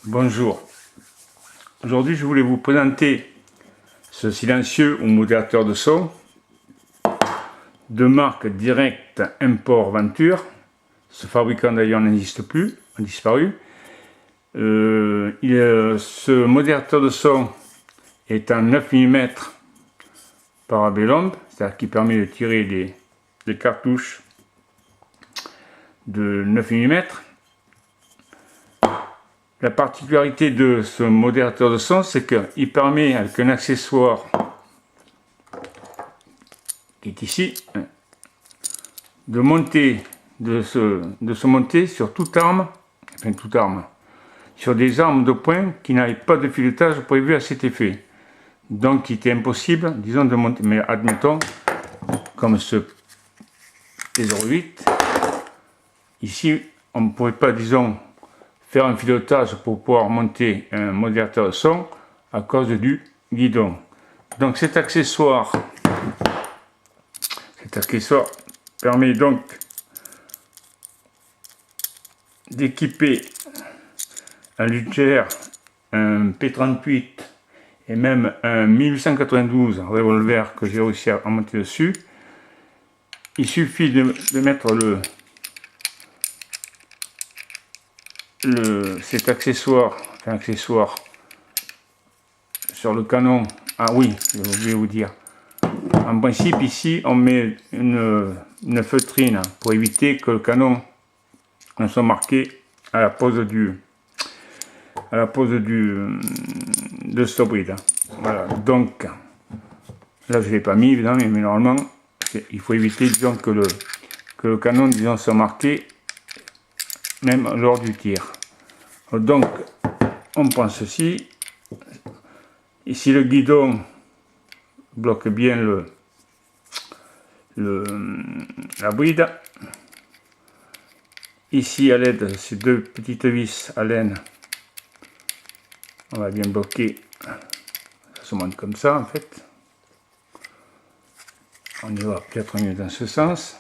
Bonjour, aujourd'hui je voulais vous présenter ce silencieux ou modérateur de son de marque Direct Import Venture. Ce fabricant d'ailleurs n'existe plus, a disparu. Ce modérateur de son est en 9 mm parabellum, c'est-à-dire qui permet de tirer des cartouches de 9 mm. La particularité de ce modérateur de son, c'est qu'il permet, avec un accessoire qui est ici, de se monter sur toute arme, sur des armes de poing qui n'avaient pas de filetage prévu à cet effet. Donc il était impossible, disons, de monter, mais admettons, comme ce P08, ici, on ne pourrait pas, disons, faire un filetage pour pouvoir monter un modérateur de son à cause du guidon. Donc cet accessoire permet donc d'équiper un Luger, un P38 et même un 1892 revolver que j'ai réussi à monter dessus. Il suffit de mettre cet accessoire sur le canon. Ah oui, j'ai oublié de vous dire. En principe, ici, on met une feutrine pour éviter que le canon ne soit marqué à la pose de ce bride. Voilà, donc là je ne l'ai pas mis évidemment, mais normalement il faut éviter, disons, que le canon, disons, soit marqué même lors du tir. Donc on prend ceci. Ici le guidon bloque bien la bride. Ici, à l'aide de ces deux petites vis à laine, on va bien bloquer. Ça se monte comme ça en fait. On y va peut-être mieux dans ce sens.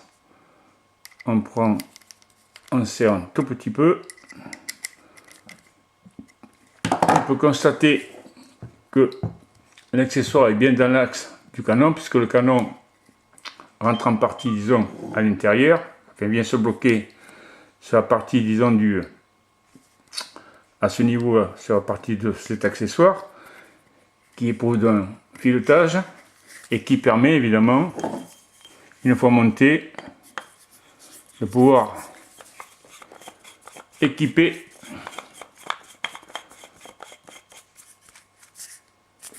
On serre un tout petit peu. On peut constater que l'accessoire est bien dans l'axe du canon, puisque le canon rentre en partie, disons, à l'intérieur, enfin vient se bloquer sur la partie, disons, à ce niveau, sur la partie de cet accessoire, qui est pour d'un filetage et qui permet évidemment, une fois monté, de pouvoir équiper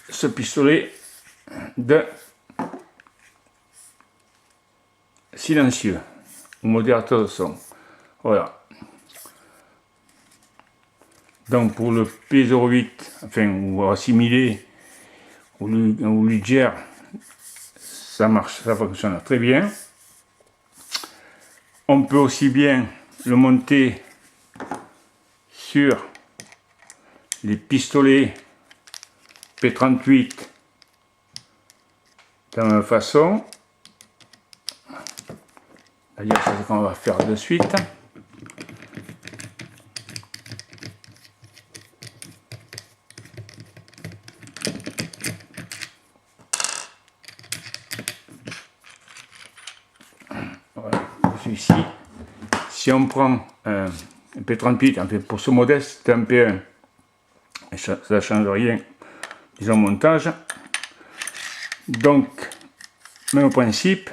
ce pistolet de silencieux ou modérateur de son. Voilà. Donc pour le P08, enfin, ou assimilé ou Luger, ça marche, ça fonctionne très bien. On peut aussi bien le monter sur les pistolets P38 de la même façon. D'ailleurs, c'est ce qu'on va faire de suite. Voilà, celui-ci. Si on prend un P38, en fait, pour ce modèle, c'est un P1. Et ça ne change rien, disons, montage. Donc, même principe.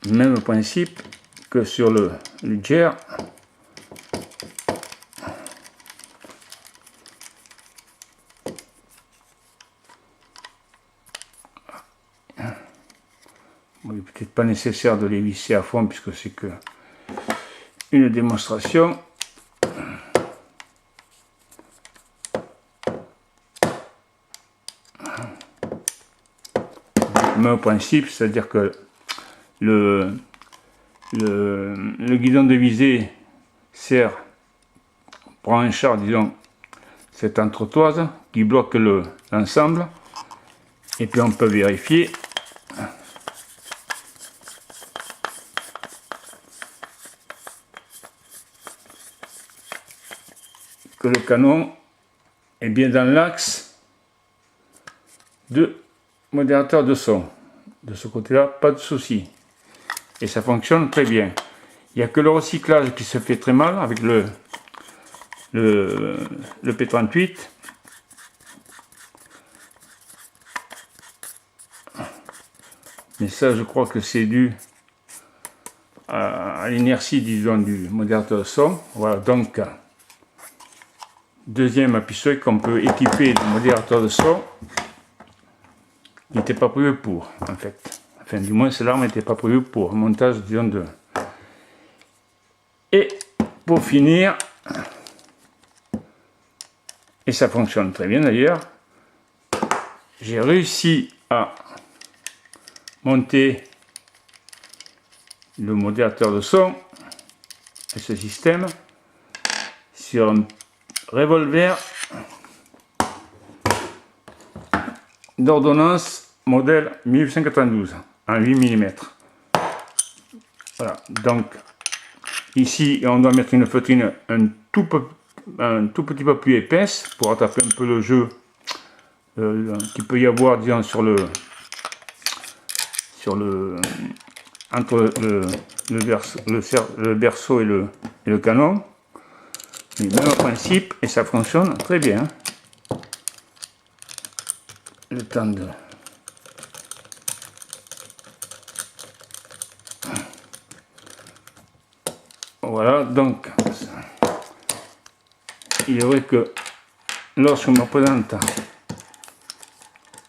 Même principe que sur le Luger. Il n'est peut-être pas nécessaire de les visser à fond puisque c'est que une démonstration. Même principe, c'est-à-dire que le guidon de visée prend en charge, disons, cette entretoise qui bloque l'ensemble, et puis on peut vérifier que le canon est bien dans l'axe de modérateur de son. De ce côté-là, pas de souci. Et ça fonctionne très bien. Il n'y a que le recyclage qui se fait très mal avec le P38. Mais ça, je crois que c'est dû à l'inertie, disons, du modérateur de son. Voilà, donc, deuxième pistolet qu'on peut équiper de modérateur de son. Il n'était pas prévu pour, en fait. Enfin, du moins, l'arme n'était pas prévue pour. Montage, disons, de... Et, pour finir, et ça fonctionne très bien d'ailleurs, j'ai réussi à monter le modérateur de son et ce système sur un revolver d'ordonnance modèle 1892 en 8 mm. Voilà, donc ici on doit mettre une feutrine un tout petit peu plus épaisse pour attraper un peu le jeu qu'il peut y avoir, disons, entre le berceau et le canon. Mais même principe, et ça fonctionne très bien. Le temps de... Voilà, donc il est vrai que lorsque je me présente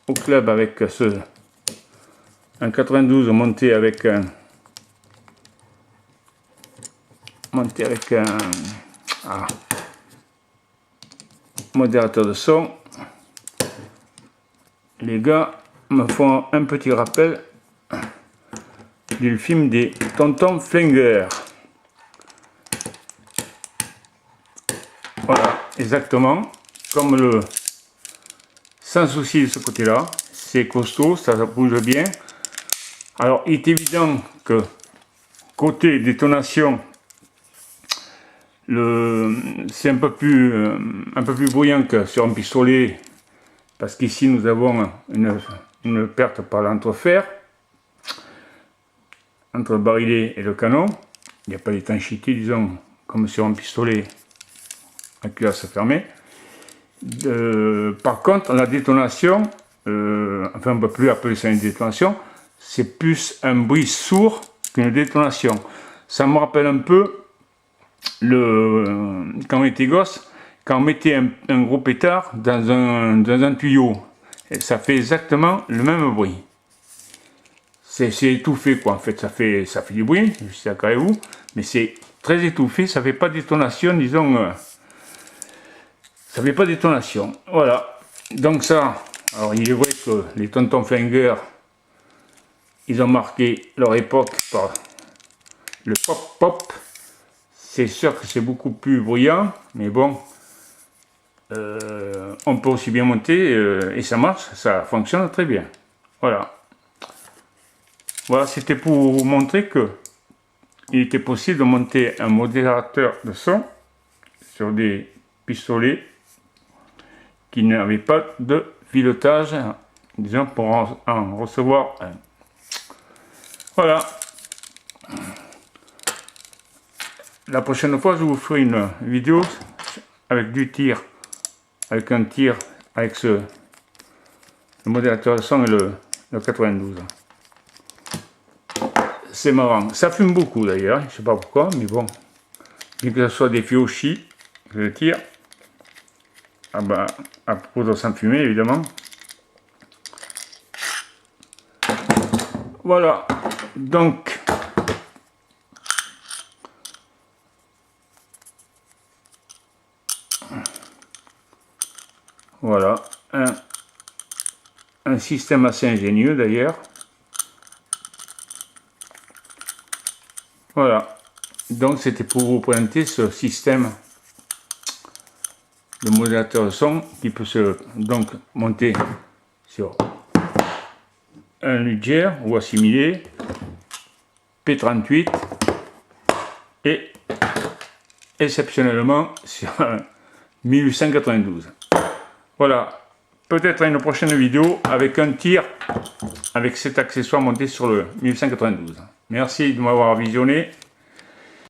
au club avec un 92 monté avec un modérateur de son, les gars me font un petit rappel du film des Tontons Flingueurs. Voilà, exactement comme le sans souci de ce côté là, c'est costaud, ça bouge bien. Alors il est évident que côté détonation, c'est un peu plus bruyant que sur un pistolet, parce qu'ici nous avons une perte par l'entrefer entre le barillet et le canon. Il n'y a pas d'étanchéité, disons, comme sur un pistolet à culasse fermée. Par contre, la détonation, enfin on ne peut plus appeler ça une détonation, c'est plus un bruit sourd qu'une détonation. Ça me rappelle un peu quand on était gosse, quand on mettait un gros pétard dans un tuyau, et ça fait exactement le même bruit. C'est étouffé, quoi, en fait, ça fait du bruit, je suis d'accord avec vous, mais c'est très étouffé, ça fait pas de détonation, disons, ça fait pas de détonation. Voilà, donc ça, alors il est vrai que les Tontons Flingueurs, ils ont marqué leur époque par le pop-pop. C'est sûr que c'est beaucoup plus bruyant, mais bon, on peut aussi bien monter et ça marche, ça fonctionne très bien. Voilà. Voilà, c'était pour vous montrer que il était possible de monter un modérateur de son sur des pistolets qui n'avaient pas de filetage, disons, pour en recevoir un. Voilà. La prochaine fois, je vous ferai une vidéo avec du tir, avec un tir avec le modérateur de son et le 92. C'est marrant. Ça fume beaucoup d'ailleurs, je sais pas pourquoi, mais bon. Bien que ce soit des Fiocchi, je le tire. Ah bah, à poudre sans fumer évidemment. Voilà. Donc, voilà. Un système assez ingénieux d'ailleurs. Voilà, donc c'était pour vous présenter ce système de modérateur de son qui peut se donc monter sur un Luger ou assimilé, P38 et exceptionnellement sur 1892. Voilà, peut-être une prochaine vidéo avec un tir avec cet accessoire monté sur le 1892. Merci de m'avoir visionné.